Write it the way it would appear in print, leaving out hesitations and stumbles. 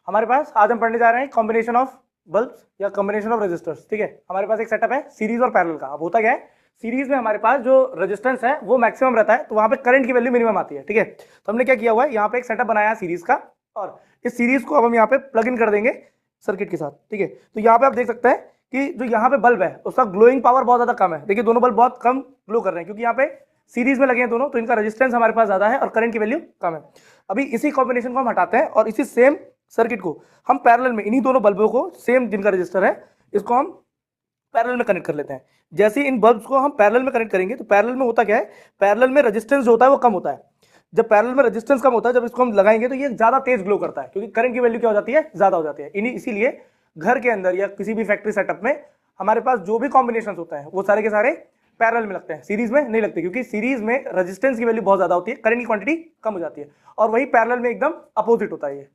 हमारे पास आज हम पढ़ने जा रहे हैं कॉम्बिनेशन ऑफ बल्ब्स या कॉम्बिनेशन ऑफ रेजिस्टर्स। ठीक है, हमारे पास एक सेटअप है सीरीज और पैरेलल का। अब होता क्या है, सीरीज में हमारे पास जो रेजिस्टेंस है वो मैक्सिमम रहता है, तो वहां पे करंट की वैल्यू मिनिमम आती है। ठीक है, तो हमने क्या किया हुआ है, यहाँ पे एक सेटअप बनाया है सीरीज का, और इस सीरीज को अब हम यहाँ पे प्लग इन कर देंगे सर्किट के साथ। ठीक है, तो यहाँ पे आप देख सकते हैं कि जो यहाँ पे बल्ब है उसका ग्लोइंग पावर बहुत ज्यादा कम है। देखिए दोनों बल्ब बहुत कम ग्लो कर रहे हैं क्योंकि यहाँ पे सीरीज में लगे हैं दोनों, तो इनका रेजिस्टेंस हमारे पास ज्यादा है और करंट की वैल्यू कम है। अभी इसी कॉम्बिनेशन को हम हटाते हैं और इसी सेम सर्किट को हम पैरेलल में, इन्हीं दोनों बल्बों को, सेम जिनका रजिस्टर है, इसको हम पैरेलल में कनेक्ट कर लेते हैं। जैसे इन बल्ब्स को हम पैरेलल में कनेक्ट करेंगे तो पैरेलल में होता क्या है, पैरेलल में रेजिस्टेंस जो होता है वो कम होता है। जब पैरेलल में रेजिस्टेंस कम होता है, जब इसको हम लगाएंगे तो ये ज्यादा तेज ग्लो करता है क्योंकि करंट की वैल्यू क्या हो जाती है, ज्यादा हो जाती है। इसीलिए घर के अंदर या किसी भी फैक्ट्री सेटअप में हमारे पास जो भी कॉम्बिनेशन होते हैं वो सारे के सारे पैरेलल में लगते हैं, सीरीज में नहीं लगते, क्योंकि सीरीज में रेजिस्टेंस की वैल्यू बहुत ज्यादा होती है, करंट की क्वांटिटी कम हो जाती है, और वही पैरेलल में एकदम अपोजिट होता है ये।